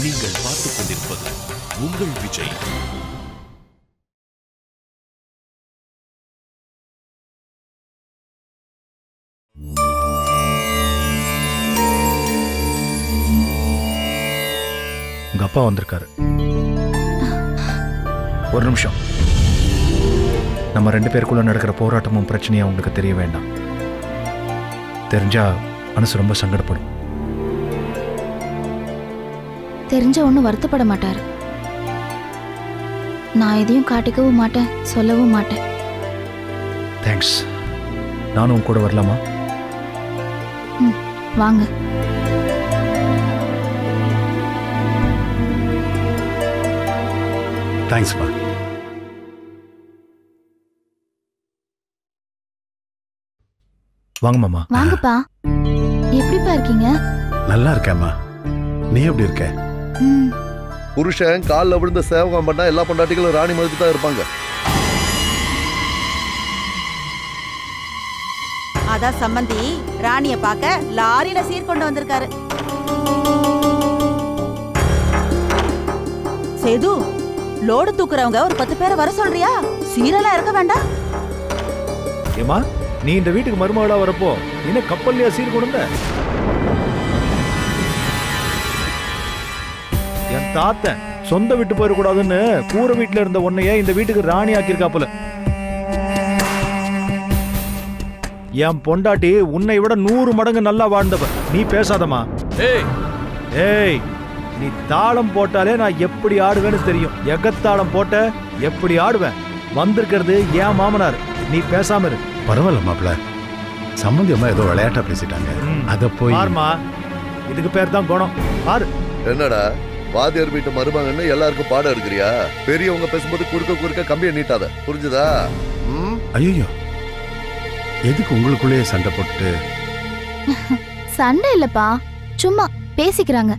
நீங்கள் பார்த்துக் கொண்டிருப்பது உங்கள் விஜய். உங்க அப்பா வந்திருக்காரு. ஒரு நிமிஷம். நம்ம 2 பேருக்குள்ள நடக்கிற போராட்டமும் பிரச்சனையும் உங்களுக்கு தெரிய வேண்டாம். தெரிஞ்சா மனசு ரொம்ப சங்கடப்படும். தெரிஞ்ச ஒன்றும் வருத்தப்பட மாட்டாரு. நான் எதையும் காட்டிக்கவும் மாட்டேன், சொல்லவும் மாட்டேன். தேங்க்ஸ். நானும் உன் கூட வரலாமா? வாங்க. தேங்க்ஸ்ப்பா. வாங்க மாமா. வாங்கப்பா. எப்படிப்பா இருக்கீங்க? நல்லா இருக்கேம்மா. நீ எப்படி இருக்க? புருஷன் காலில் விழுந்த சேவகம் பண்ணா எல்லா பொண்டாட்டிகளும் ராணி மாதிரி தான் இருப்பாங்க. அதான் சம்பந்தி ராணிய பார்க்க லாரியில சீர் கொண்டு வந்திருக்காரு. சேது, லோடு தூக்குறவங்க ஒரு 10 பேரை வர சொல்றியா? சீரெல்லாம் இருக்க வேண்டாம். ஏமா, நீ இந்த வீட்டுக்கு மருமகளா வரப்போ என்ன கப்பல்லையா சீர் கொடுந்த? என் தாத்தன் சொந்த விட்டு போயிடக்கூடாதுன்னு கூரை வீட்டுல இருந்த உன்னைய இந்த வீட்டுக்கு ராணி ஆக்கியிருக்காப்புல. என் பொண்டாட்டி உன்னை விட 100 மடங்கு நல்லா வாழ்ந்தவ. நீ பேசாதமா. ஏய், நீ தாளம் போட்டாலே நான் எப்படி ஆடுவேன்னு தெரியும். எகத்தாளம் போட்ட எப்படி ஆடுவேன். வந்திருக்கிறது என் மாமனார். நீ பேசாம இரு. பரவாயில்ல மாப்பிள்ள. சம்பந்தி அம்மா ஏதோ விளையாட்டா பேசிட்டாங்க. அத போய் பாருமா, இதுக்கு பேர் தான் குணம். பாரு. என்னடா வாதியார் வீட்டு மருமகன்னு எல்லாருக்கும் பாடம் எடுக்கிறியா? பெரியவங்க பேசும்போது குறுக்க கம்பியை நீட்டாத, புரிஞ்சுதா? ஐயோ, எதுக்கு உங்களுக்குள்ளேயே சண்டை போட்டு? சண்டை இல்லப்பா, சும்மா பேசிக்கிறாங்க.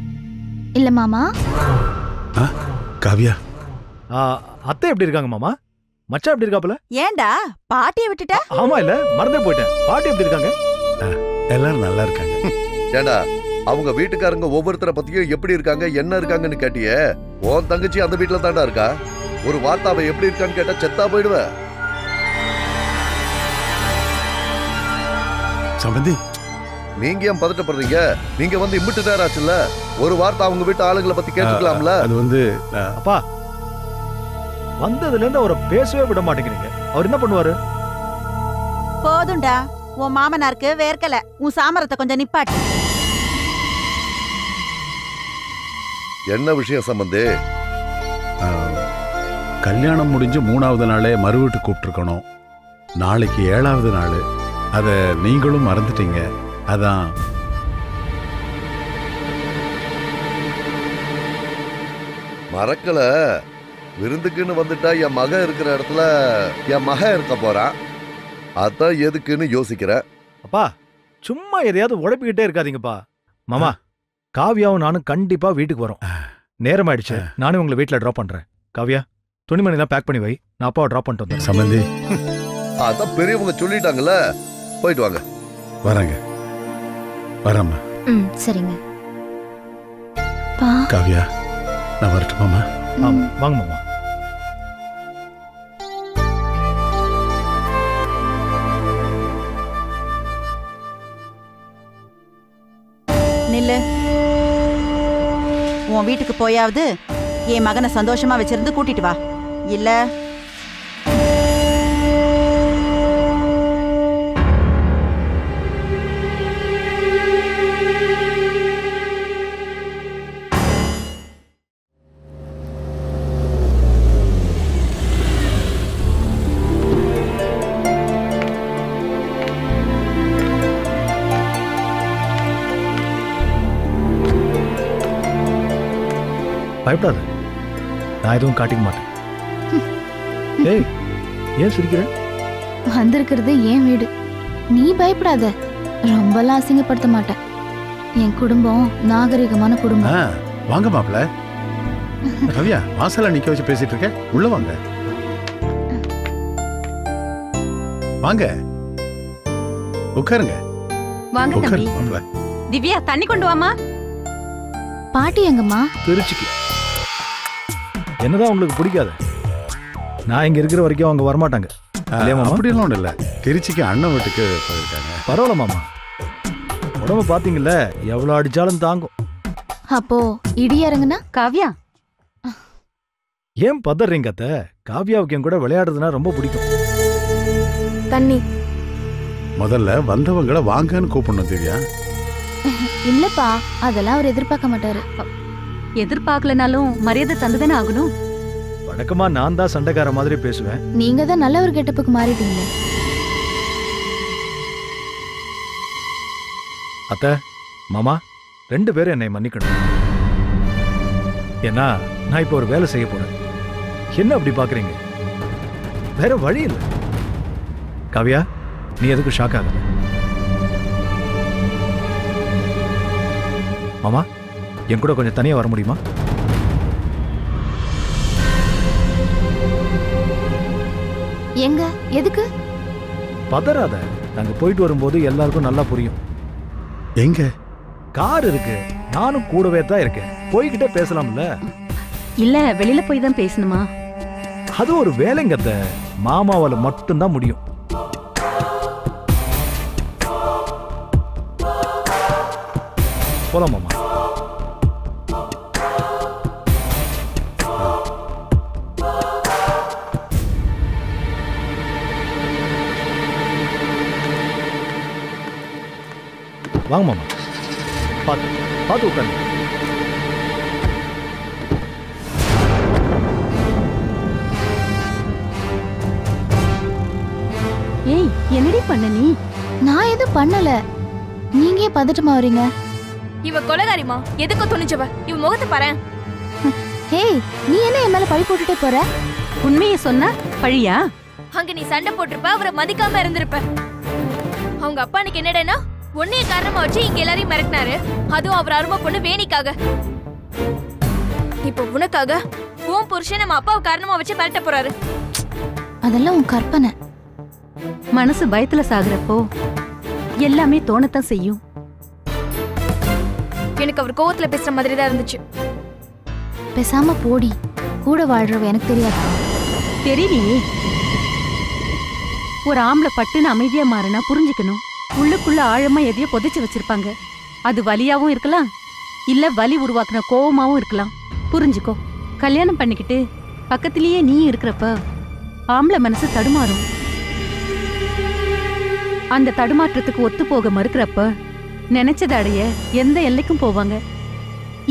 இல்ல மாமா? காவியா, அத்தை எப்படி இருக்காங்க மாமா? மச்சான் எப்படி இருக்காப்புல? ஏண்டா பாட்டியை விட்டுட்ட? ஆமா, இல்ல மறந்தே போயிட்டேன். பாட்டி எப்படி இருக்காங்க? எல்லாரும் நல்லா இருக்காங்க. ஏண்டா அவங்க வீட்டுக்காரங்க ஒவ்வொருத்தரை பத்தியும் எப்படி இருக்காங்க என்ன இருக்காங்கன்னு கேட்டியே? உன் தங்கச்சி அந்த வீட்டுல தாண்டா இருக்கா. ஒரு வார்த்தை அவ எப்படி இருக்கான்னு கேட்டா செத்தா போயிடுவ. சம்பந்தி, நீங்க ஏன் பதட்டப்படுறீங்க? நீங்க வந்து இம்பிட்டு நேரம் ஆச்சுல்ல, ஒரு வார்த்தை அவங்க வீட்டு ஆளுங்களை பத்தி கேட்டுக்கலாம்ல. அது வந்து அப்பா, வந்ததுல இருந்து அவரை பேசவே விட மாட்டேங்கிறீங்க. அவர் என்ன பண்ணுவாரு? போதும்டா, உன் மாமனாருக்கு வேர்க்கல. உன் சாமரத்தை கொஞ்சம் நிப்பாட்டு. என்ன விஷயம் சம்பந்தி? கல்யாணம் முடிஞ்சு 3வது நாளே மறு வீட்டு கூப்பிட்டுருக்கணும். நாளைக்கு 7வது நாள். அத நீங்களும் மறந்துட்டீங்க. அதான். மறக்கல. விருந்துக்குன்னு வந்துட்டா என் மகன் இருக்கிற இடத்துல என் மகன் இருக்க போறான். அதான் எதுக்குன்னு யோசிக்கிறேன். அப்பா, சும்மா எதையாவது உழைப்பிக்கிட்டே இருக்காதீங்கப்பா. மாமா, காவியாவும் நானும் கண்டிப்பா வீட்டுக்கு வரோம். நேரம் ஆயிடுச்சு. நானும் உங்களை வீட்டுல டிராப் பண்றேன். காவியா, துணிமணி எல்லாம் பேக் பண்ணி வை. நான் அப்பாவை டிராப் பண்ணிட்டு வந்தேன். சம்பந்தி, அதான் பெரியவங்க சொல்லிட்டாங்கல்ல, போயிட்டு வாங்க. வரேங்க. வரேம்மா. சரிங்க. காவியா, நான் வரட்டுமாமா? வாங்க மாமா. நில்லு. உன் வீட்டுக்கு போயாவது என் மகனை சந்தோஷமா வச்சிருந்து கூட்டிட்டு வா. இல்ல பயப்படாத, நான் எதுவும் காட்டிக்க மாட்டேன். ஏய், ஏன் சிரிக்கிற? வந்திருக்கிறது என் வீடு. நீ பயப்படாத. ரொம்பலாம் அசிங்கப்படுத்த மாட்டேன். என் குடும்பம் நாகரிகமான குடும்பம். வாங்க மாப்பிள்ள. கவியா, வாசல்ல நிக்க வச்சு பேசிட்டு இருக்க. உள்ள வாங்க. வாங்க, உட்காருங்க. வாங்க தம்பி. மாப்பிள்ள, திவ்யா, தண்ணி கொண்டு வாமா. பாட்டி எங்கம்மா? திருச்சிக்கு. என்னதான் உங்களுக்கு பிடிக்காது? நான் இங்க இருக்கிற வரைக்கும் அவங்க வரமாட்டாங்க. அப்படியெல்லாம் ஒன்றும் இல்லை, திருச்சிக்கு அண்ணன் வீட்டுக்கு போயிருக்காங்க. பரவாயில்ல மாமா, உடம்பு பாத்தீங்கல்ல, எவ்வளவு அடிச்சாலும் தாங்கும். அப்போ இடி இறங்குனா? காவ்யா, ஏன் பதறீங்க அத்தை? காவ்யாவுக்கு என் கூட விளையாடுறதுனா ரொம்ப பிடிக்கும். தண்ணி. முதல்ல வந்தவங்களை வாங்கன்னு கூப்பிடணும் திவ்யா. இல்லப்பா, அதெல்லாம் அவர் எதிர்பார்க்க மாட்டாரு. எதிர்பார்க்கலனாலும் மரியாதை தந்துதானே ஆகணும். வழக்கமா நான் தான் சண்டைக்கார மாதிரி பேசுவேன். நீங்க தான் நல்ல ஒரு கெட்டப்புக்கு மாறிட்டீங்க. அத்தை, மாமா, 2 பேரும் என்னை மன்னிக்கணும். ஏன்னா நான் இப்போ ஒரு வேலை செய்ய போறேன். என்ன அப்படி பாக்குறீங்க? வேற வழி இல்லை. காவ்யா, நீ எதுக்கும் ஷாக் ஆகாத. மாமா, என் கூட கொஞ்சம் தனியா வர முடியுமா? எங்க? எதுக்கு? பதறாத, நாங்க போயிட்டு வரும்போது எல்லாருக்கும் நல்லா புரியும். எங்க? கார் இருக்கு, நானும் கூடவே தான் இருக்கேன். போய்கிட்டே பேசலாம்ல. இல்ல, வெளியில போய் தான் பேசணுமா? அது ஒரு வேலைங்கத்த, மாமாவால மட்டும்தான் முடியும். போலாம் மாமா. வாங்க மாமா, பார்த்து பார்த்து உட்காந்து. ஏய், என்னடி பண்ண நீ? நான் எதுவும் பண்ணல. நீங்க ஏன் பதட்டமா வரீங்க? இவ கொலகாரிமா, எதுக்கு துணிச்சவ? இவ முகத்தை பாரு. ஹேய், நீ என்ன என் மேல பழி போட்டுட்டே போற? உண்மையை சொன்னா பழியா? அங்க நீ சண்டை போட்டிருப்ப, அவரை மதிக்காம இருந்திருப்ப. அவங்க அப்பா அன்னைக்கு என்னடா ஒன்னைய காரணமா வச்சு இங்க எல்லாரையும் மிரட்டினாரு. அதுவும் அவர் அருமை பொண்ணு வேணிக்காக. இப்போ உனக்காக உன் புருஷன் நம்ம அப்பாவை காரணமா வச்சு மிரட்ட போறாரு. அதெல்லாம் உன் கற்பனை. மனசு பயத்துல சாகுறப்போ எல்லாமே தோணத்தான் செய்யும். எனக்கு அவர் கோவத்துல பேசுற மாதிரி தான் இருந்துச்சு. பேசாம போடி. கூட வாழ்றவ எனக்கு தெரியாது. தெரியலையே. ஒரு ஆம்பளை பட்டுன்னு அமைதியா மாறினா புரிஞ்சுக்கணும். உள்ளுக்குள்ள ஆழமா எதையோ புதைச்சு வச்சிருப்பாங்க. அது வலியாவும் இருக்கலாம், இல்ல வலி உருவாக்குன கோவமாவும் இருக்கலாம். புரிஞ்சுக்கோ. கல்யாணம் பண்ணிக்கிட்டு பக்கத்திலேயே நீ இருக்கிறப்ப ஆம்பளை மனசு தடுமாறும். அந்த தடுமாற்றத்துக்கு ஒத்து போக மறுக்கிறப்ப நினைச்சத அடைய எந்த எல்லைக்கும் போவாங்க.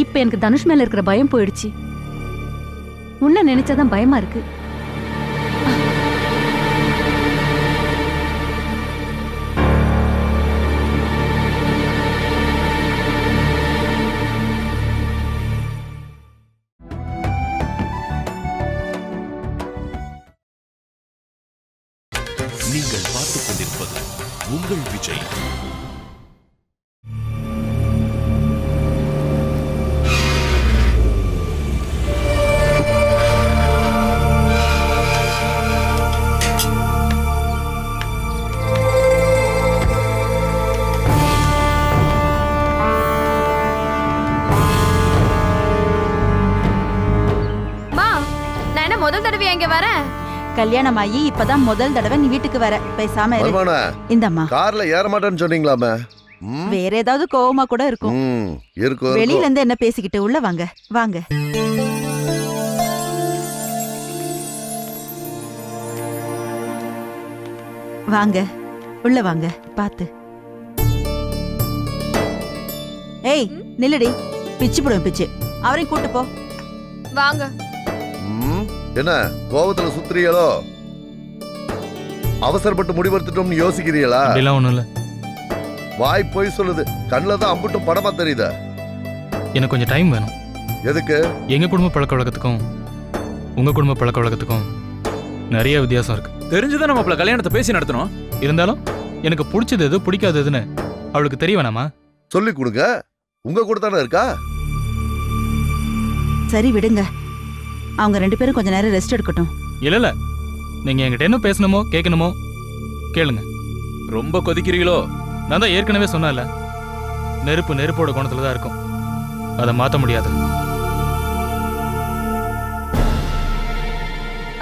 இப்ப எனக்கு தனுஷ் மேல இருக்கிற பயம் போயிடுச்சு. உன்ன நினைச்சாதான் பயமா இருக்கு. நீங்கள் பார்த்துக் கொண்டிருப்பது உங்கள் விஜய். முதல் தடவை இங்க வரேன். கல்யாணம் ஆகி இப்பதான் முதல் தடவை நீ வீட்டுக்கு வர. பேசாம இந்தம்மா கார்ல ஏற மாட்டேன்னு சொன்னீங்களாமே. வேற ஏதாவது கோவமா கூட இருக்கும். வெளியில இருந்து என்ன பேசிக்கிட்டு உள்ள வாங்க. வாங்க. வாங்க உள்ள வாங்க. பாத்து. ஏய் நில்லடி, பிச்சு போடுவேன் பிச்சு. அவரையும் கூட்டு போ. வாங்க. என்ன கோவத்துல சுத்துறீங்களோ? அவசரப்பட்டு முடிவெடுத்துட்டோம்னு யோசிக்கிறீங்களா? அப்படிலாம் ஒண்ணும் இல்ல. வாய் போய் சொல்லுது, கண்ணுல தான் அம்புட்டும் படமா தெரியுதா? எனக்கு கொஞ்சம் டைம் வேணும். எதுக்கு? எங்க குடும்ப பழக்க வழக்கத்துக்கும் உங்க குடும்ப பழக்க வழக்கத்துக்கும் நிறைய வித்தியாசம் இருக்கு. தெரிஞ்சுதான் நம்ம கல்யாணத்தை பேசி நடத்தணும். இருந்தாலும் எனக்கு பிடிச்சது எது பிடிக்காது எதுன்னு அவளுக்கு தெரிய வேணாமா? சொல்லி கொடுங்க. உங்க கூட தானே இருக்கா. சரி விடுங்க. அவங்க 2 பேரும் கொஞ்ச நேரம் ரெஸ்ட் எடுக்கட்டும். இல்ல நீங்க என்கிட்ட என்ன பேசணுமோ கேட்கணுமோ கேளுங்க. ரொம்ப கொதிக்கிறீங்களோ? நான் தான் ஏற்கனவே சொன்னேன்ல, நெருப்பு நெருப்போட குணத்துல தான் இருக்கும். அதை மாற்ற முடியாது.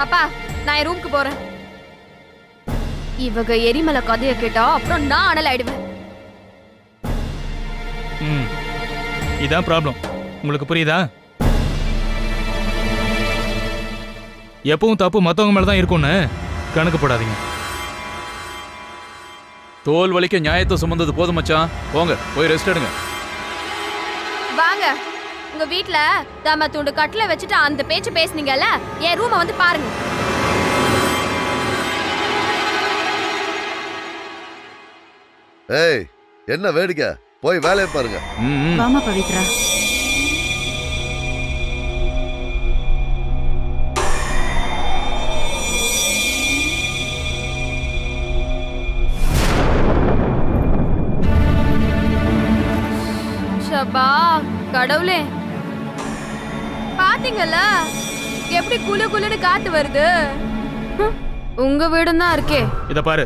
அப்பா, நான் என் ரூமுக்கு போறேன். இவங்க எரிமலை கதையை கேட்டா அப்புறம் நான் அனல் ஆயிடுவேன். இதான் ப்ராப்ளம். உங்களுக்கு புரியுதா? எப்பவும் தப்பு மற்றவங்க மேல தான் இருக்கும்னு கணக்கு போடாதீங்க. தோல் வலிக்க நியாயத்தை சுமந்தது போதும் மச்சான். போங்க, போய் ரெஸ்ட் எடுங்க. வாங்க, உங்க வீட்ல தாம துண்டு கட்டில வச்சுட்டு அந்த பேச்சு பேசுனீங்கல்ல, என் ரூமை வந்து பாருங்க. ஏய், என்ன வேடிக்கை? போய் வேலையை பாருங்க. வாமா பவித்ரா. ஷபா, கடவுளே, பாத்தீங்கல்ல எப்படி குளு குளுன்னு காத்து வருது. உங்க வீடும் தான் இருக்கே. இத பாரு,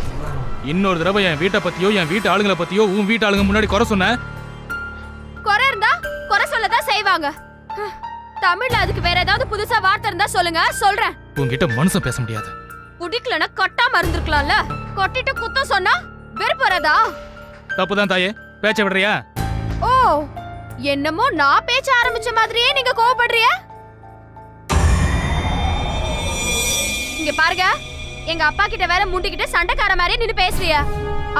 இன்னொரு தடவை என் வீட்டை பத்தியோ என் வீட்டு ஆளுங்களை பத்தியோ உன் வீட்டு ஆளுங்க முன்னாடி குறை சொன்ன. குறை இருந்தா குறை சொல்லதான் செய்வாங்க. தமிழ்ல அதுக்கு வேற ஏதாவது புதுசா வார்த்தை இருந்தா சொல்லுங்க, சொல்றேன். உன்கிட்ட மனுஷன் பேச முடியாது. குடிக்கலனா கொட்டாம இருந்திருக்கலாம்ல. கொட்டிட்டு குத்தம் சொன்னா வெறுப்பு வரதா? தப்புதான் தாயே, பேச்ச விடுறியா? ஓ, என்னமோ நான் பேச்ச ஆரம்பிச்ச மாதிரியே நீங்க கோவப்படுறிய. இங்க பாருங்க, எங்க அப்பா கிட்ட வேற முண்டிக்கிட்ட சண்டைக்கார மாதிரி நின்னு பேசுறிய.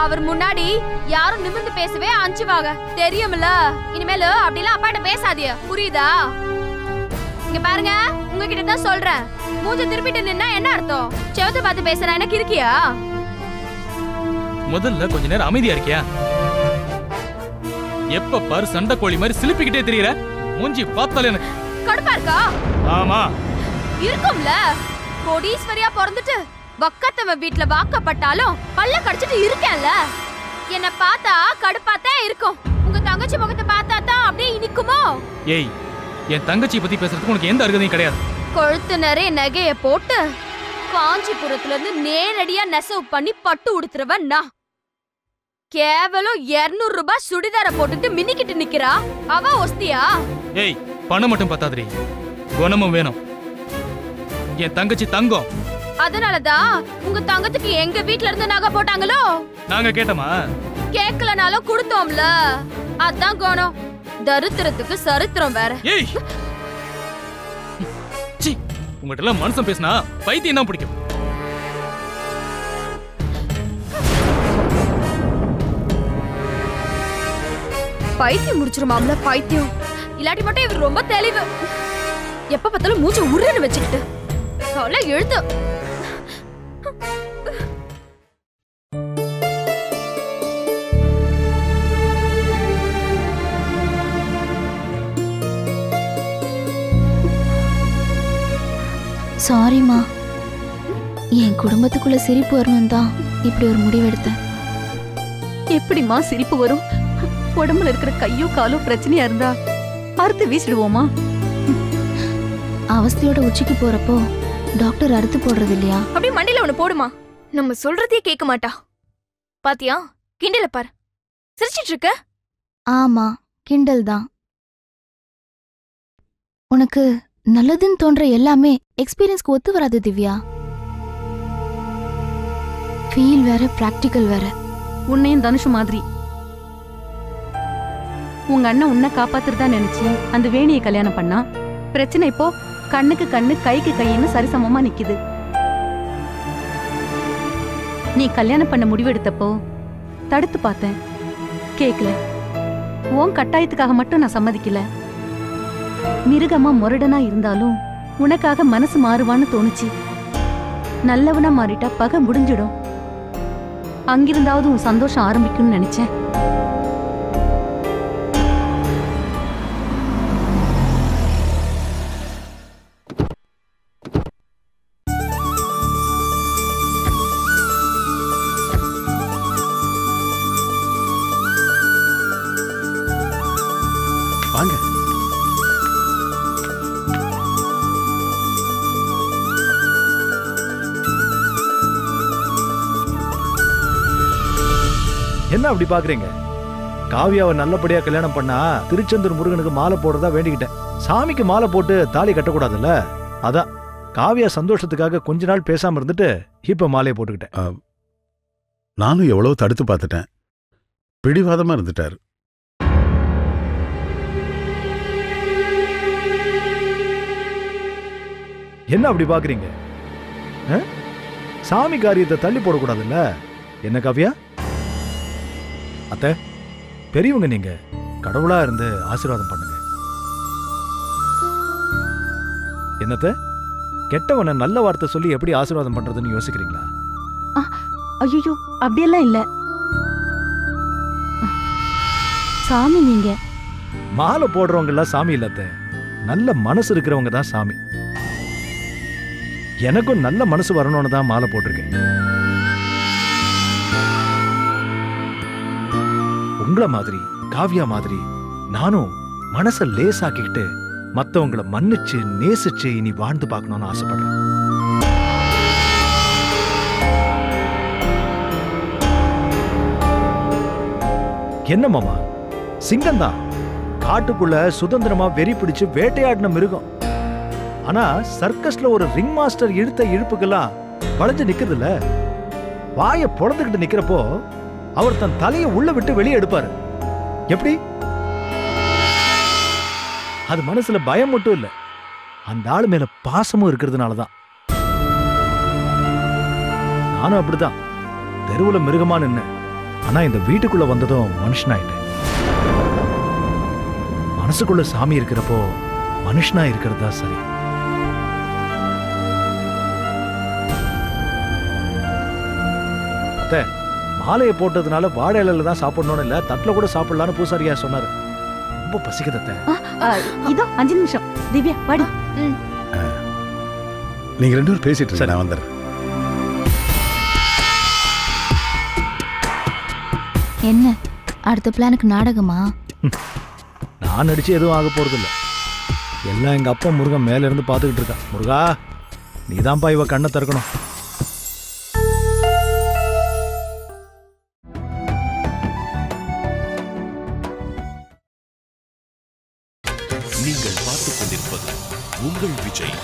அவர் முன்னாடி யாரும் நிமிர்ந்து பேசவே அஞ்சுவாங்க, தெரியுமில்ல? இனிமேல அப்படிலாம் அப்பா கிட்ட பேசாதீங்க, புரியுதா? இங்க பாருங்க, உங்ககிட்ட தான் சொல்றேன். மூஞ்ச திருப்பிட்டு நின்னா என்ன அர்த்தம்? செவத்து பார்த்து பேசுறா எனக்கு இருக்கியா? முதல்ல கொஞ்ச நேரம் அமைதியா இருக்கியா? எப்ப பாரு சண்டை கோழி மாதிரி சிலிப்பிக்கிட்டே தெரியற. மூஞ்சி பார்த்தாலே எனக்கு கடுப்பா இருக்கா? ஆமா இருக்கும்ல. கோடீஸ்வரியா பிறந்துட்டு பக்கத்தவ வீட்ல வாக்கப்பட்டாலும் பல்ல கடிச்சிட்டு இருக்கேன்ல. என்ன பார்த்தா கடுப்பாத்தே இருக்கும். உங்க தங்கச்சி முகத்தை பார்த்தா தான் அப்படியே இனிக்குமோ? ஏய், என் தங்கச்சி பத்தி பேசுறதுக்கு உனக்கு எந்த அருகதையும் கிடையாது. கொழுத்து நிறைய நகைய போட்டு காஞ்சிபுரத்துல இருந்து நேரடியா நெசவு பண்ணி பட்டு உடுத்துறவன் நான். கேவலம் 200 ரூபாய் சுடிதார போட்டுட்டு மின்னிக்கிட்டு நிக்கிறா. அவ ஒஸ்தியா? ஏய், பணம் மட்டும் பத்தாதுரி, குணமும் வேணும். என் தங்கச்சி தங்கம். அதனாலதான் உங்க தங்கத்துக்கு எங்க வீட்ல இருந்து நகை போட்டாங்களோ? நாங்க கேட்டோமா? கேட்கலனாலும் கொடுத்தோம்ல. அதான் குணம். தரித்திரத்துக்கு சரித்திரம் வேற. ஏய், சி, உங்ககிட்ட எல்லாம் மனுஷன் பேசினா பைத்தியம் தான் பிடிக்கும். பைத்தியம் முடிச்சிருமாம்ல, பைத்தியம். இல்லாட்டி மட்டும் இவர் ரொம்ப தெளிவு. எப்ப பார்த்தாலும் மூஞ்ச உருன்னு வச்சுக்கிட்டு தொலை எழுத்து. சாரிம்மா, என் குடும்பத்துக்குள்ள சிரிப்பு வரணும் தான் இப்படி ஒரு முடிவெடுத்தேன். எப்படிமா சிரிப்பு வரும்? உடம்புல இருக்கிற கையோ காலோ பிரச்சனையா இருந்தா அறுத்து வீசிடுவோமா? அவஸ்தையோட உச்சிக்கு போறப்போ டாக்டர் அறுத்து போடுறது இல்லையா? அப்படி மண்டியில ஒண்ணு போடுமா. நம்ம சொல்றதே கேட்க மாட்டா. பாத்தியா, கிண்டல பாரு, சிரிச்சிட்டு இருக்க. ஆமா, கிண்டல் தான். உனக்கு நல்லதுன்னு தோன்ற எல்லாமே எக்ஸ்பீரியன்ஸ்க்கு ஒத்து வராது திவ்யா. ஃபீல் வேற, பிராக்டிக்கல் வேற. உன்னையும் தனுஷு மாதிரி. உங்க அண்ணன் உன்னை காப்பாத்துறதா நினைச்சு அந்த வேணியை கல்யாணம் பண்ணா. பிரச்சனை இப்போ கண்ணுக்கு கண்ணு கைக்கு கைன்னு சரிசமமா நிக்குது. நீ கல்யாணம் பண்ண முடிவெடுத்தப்போ தடுத்து பார்த்தேன், கேக்கல. உன் கட்டாயத்துக்காக மட்டும் நான் சம்மதிக்கல. மிருகமா முரடனா இருந்தாலும் உனக்காக மனசு மாறுவான்னு தோணுச்சு. நல்லவனா மாறிட்டா பகை முடிஞ்சிடும். அங்கிருந்தாவது உன் சந்தோஷம் ஆரம்பிக்கும்னு நினைச்சேன். வாங்க. என்ன அப்படி பாக்குறீங்க? காவியாவை நல்லபடியா கல்யாணம் பண்ணா திருச்செந்தூர் முருகனுக்கு மாலை போடுறதா வேண்டிக்கிட்டேன். சாமிக்கு மாலை போட்டு தாலி கட்டக்கூடாதுல்ல, அதான் காவியா சந்தோஷத்துக்காக கொஞ்ச நாள் பேசாம இருந்துட்டு இப்ப மாலையை போட்டுக்கிட்டேன். நானும் எவ்வளவு தடுத்து பார்த்துட்டேன், பிடிவாதமா இருந்துட்டாரு. என்ன அப்படி பாக்குறீங்க? சாமி காரியத்தை தள்ளி போடக்கூடாதுல்ல, என்ன காவியா? அத்தை, பெரியவங்க நீங்க, கடவுளா இருந்து ஆசீர்வாதம் பண்ணுங்க. என்னத்த கெட்டவனை நல்ல வார்த்தை சொல்லி எப்படி ஆசீர்வாதம் பண்றதுன்னு யோசிக்கிறீங்களா? ஐயோ அப்படியெல்லாம் இல்ல சாமி. நீங்க மாலை போடுறவங்க எல்லாம் சாமி இல்லத்த, நல்ல மனசு இருக்கிறவங்க தான் சாமி. எனக்கும் நல்ல மனசு வரணும்னு தான் மாலை போட்டிருக்கேன். உங்களை மாதிரி காவியா மாதிரி நானும் மனசை லேசாக்கிக்கிட்டு மத்தவங்களை மன்னிச்சு நேசிச்சு இனி வாழ்ந்து பார்க்கணும்னு ஆசைப்படுறேன். என்ன மாமா, சிங்கம்தான் காட்டுக்குள்ள சுதந்திரமா வெறி பிடிச்சு வேட்டையாடின மிருகம். ஆனா சர்க்கஸ்ல ஒரு ரிங் மாஸ்டர் இழுத்த இழுப்புக்கெல்லாம் வளைஞ்சு நிக்குதுல்ல, வாயை பொழந்துகிட்டு நிக்கிறப்போ அவர் தன் தலையை உள்ள விட்டு வெளியே எடுப்பாரு. எப்படி? அது மனசுல பயம் மட்டும் இல்ல, அந்த ஆளு மேல பாசமும் இருக்கிறதுனாலதான். நானும் அப்படிதான் தெருவுல மிருகமா நின்னேன், ஆனா இந்த வீட்டுக்குள்ள வந்ததும் மனுஷனாயிட்டேன். மனசுக்குள்ள சாமி இருக்கிறப்போ மனுஷனா இருக்கிறது தான் சரி. அத்தை, மாலையை போட்டதுனால வாழை இலையில தான் சாப்பிடணும்னு இல்ல, தட்டுல கூட சாப்பிடலான்னு பூசாரியா சொன்னாரு. ரொம்ப பசிக்குது அத்தை. இதோ 5 நிமிஷம். திவ்யா வாடி. நீங்க 2 பேரும் பேசிட்டு இருங்க, நான் வந்துடுறேன். என்ன அடுத்த பிளானுக்கு நாடகமா? நான் நடிச்சு எதுவும் ஆக போறது இல்ல, எல்லாம் எங்க அப்பா முருகன் மேல இருந்து பாத்துக்கிட்டு இருக்கான். முருகா, நீதான்ப்பா இவ கண்ணை திறக்கணும். நீங்கள் பார்த்துக் கொண்டிருப்பது உங்கள் விஜய்.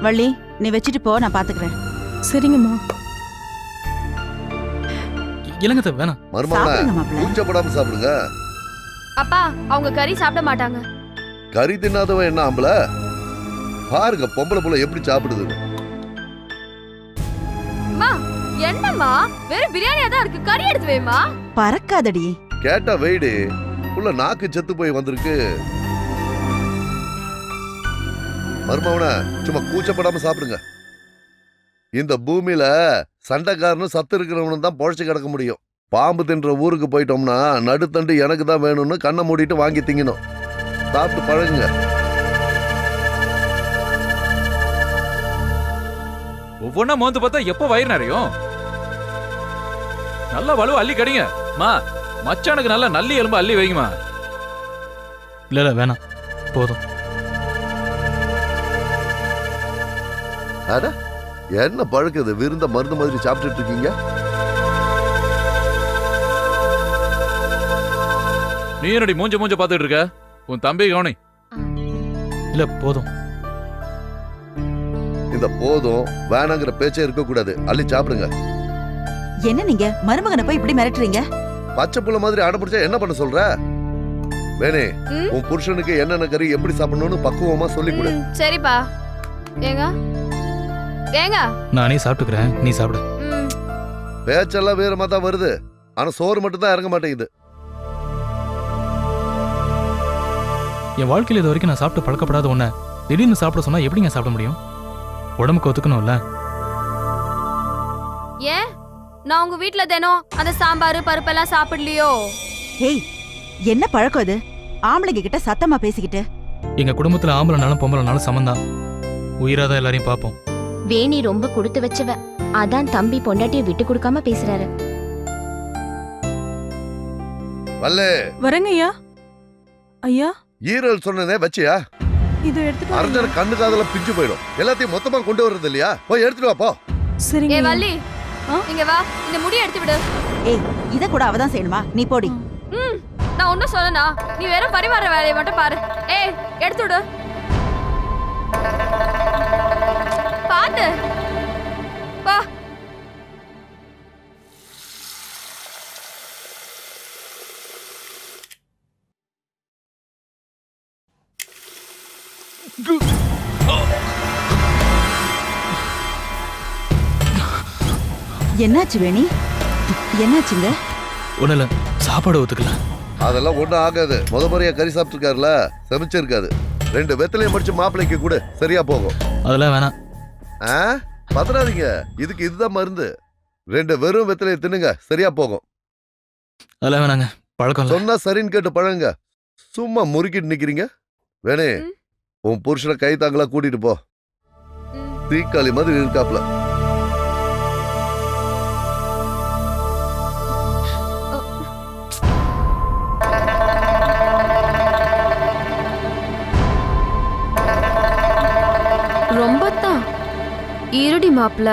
வள்ளி, நீ வச்சுட்டு போ, நான் பாத்துக்கிறேன். சரிங்கம்மா. இல்லங்க வேணாம். கூச்சப்படாம சாப்பிடுங்க. அப்பா, அவங்க கறி சாப்பிட மாட்டாங்க. கறி தின்னாதவன் என்ன ஆம்பள? பாருங்க பொம்பளை புள்ள எப்படி சாப்பிடுது. என்னம்மா வெறும் பிரியாணியா தான் இருக்கு, கறி எடுத்து வைமா. பறக்காதடி. கேட்டா வெயிடு உள்ள நாக்கு செத்து போய் வந்திருக்கு. மருமவன சும்மா கூச்சப்படாம சாப்பிடுங்க. இந்த பூமியில சண்டைக்காரனும் சத்து இருக்கிறவனும் தான் பொழைச்சு கிடக்க முடியும். பாம்பு தின்ற ஊருக்கு போயிட்டோம்னா நடுத்தண்டு எனக்கு தான் வேணும்னு கண்ணை மூடிட்டு வாங்கி திங்கணும். சாப்பிட்டு பழகுங்க. ஒவ்வொன்னா மோந்து பார்த்தா எப்போ வயிறு நிறையும்? நல்லா வலுவ அள்ளி கடிங்க. மா, மச்சானுக்கு நல்லா நல்லி எலும்பு அள்ளி வைங்கம்மா. இல்ல வேணாம், போதும். அட என்ன பழக்குது, விருந்த மருந்து மாதிரி சாப்பிட்டுட்டு இருக்கீங்க. நீ என்னடி மூஞ்ச பாத்துட்டு இருக்க? உன் தம்பி கவனி. இல்ல போதும். இந்த போதும் வேணாங்கிற பேச்சே இருக்க கூடாது. அள்ளி சாப்பிடுங்க. என்ன நீங்க மருமகனை போய் இப்படி மிரட்டுறீங்க? பச்சை புள்ள மாதிரி அடம்பிடிச்சா என்ன பண்ண சொல்ற? வேணே, உன் புருஷனுக்கு என்னென்ன கறி எப்படி சாப்பிடணும்னு பக்குவமா சொல்லி கொடு. சரிப்பா. ஏங்க ஏங்க, நானே சாப்பிட்டுக்கிறேன், நீ சாப்பிடு. பேச்செல்லாம் வேறமா தான் வருது, ஆனா சோறு மட்டும் தான் இறங்க மாட்டேங்குது. என் வாழ்க்கையில் இது வரைக்கும் நான் சாப்பிட்டு பழக்கப்படாத ஒண்ண திடீர்னு சாப்பிட சொன்னா எப்படிங்க சாப்பிட முடியும்? உடம்புக்கு ஒத்துக்கணும்ல. ஏன் நான் உங்க வீட்ல தினம் அந்த சாம்பார் பருப்பெல்லாம் சாப்பிடலையோ? ஏய், என்ன பழக்கம் இது? ஆம்பளைங்க கிட்ட சத்தமா பேசிக்கிட்டு. எங்க குடும்பத்துல ஆம்பளைனாலும் பொம்பளைனாலும் சமந்தான். உயிராதான் எல்லாரையும் பார்ப்போம். வேணி ரொம்ப கொடுத்து வச்சவ, அதான் தம்பி பொண்டாட்டியை விட்டு கொடுக்காம பேசுறாரு. வல்லே வரங்க ஐயா. ஐயா, ஈரல் சொன்னதே வச்சியா? இது எடுத்துட்டு அரைஞ்சன கண்ணு காதெல்லாம் பிஞ்சு போயிடும். எல்லாத்தையும் மொத்தமா கொண்டு வர்றது இல்லையா? போய் எடுத்துட்டு வா போ. சரிங்க. ஏ வள்ளி, இங்க வா, இந்த முடி எடுத்து விடு. ஏய் இத கூட அவதான் செய்யணுமா? நீ போடி. நான் ஒன்னும் சொல்லனா, நீ வெறும் பரிவார வேலையை மட்டும் பாரு. ஏய் எடுத்துடு. பாத்து வா. என்னாச்சு வேணி? என்னாச்சுங்க? ஒண்ணு இல்ல, சாப்பாடு ஒத்துக்கலாம். அதெல்லாம் ஒண்ணும் ஆகாது. முறையா கறி சாப்பிட்டு இருக்காருல, சமைச்சிருக்காது. 2 வெத்தலையை முடிச்சு மாப்பிள்ளைக்கு கூட சரியா போகும். அதெல்லாம் வேணாம். பதறாதீங்க, இதுக்கு இதுதான் மருந்து. 2 வெறும் வெத்தலையை தின்னுங்க, சரியா போகும். அதெல்லாம் வேணாங்க, பழக்கம் இல்ல. சொன்னா சரின்னு கேட்டு பழங்க. சும்மா முறுக்கிட்டு நிக்கிறீங்க. வேணே உன் புருஷனை கை தாங்களா கூட்டிட்டு போ. தீக்காளி மாதிரி இருக்காப்ல. ரொம்ப தான் இருடி மாப்ள.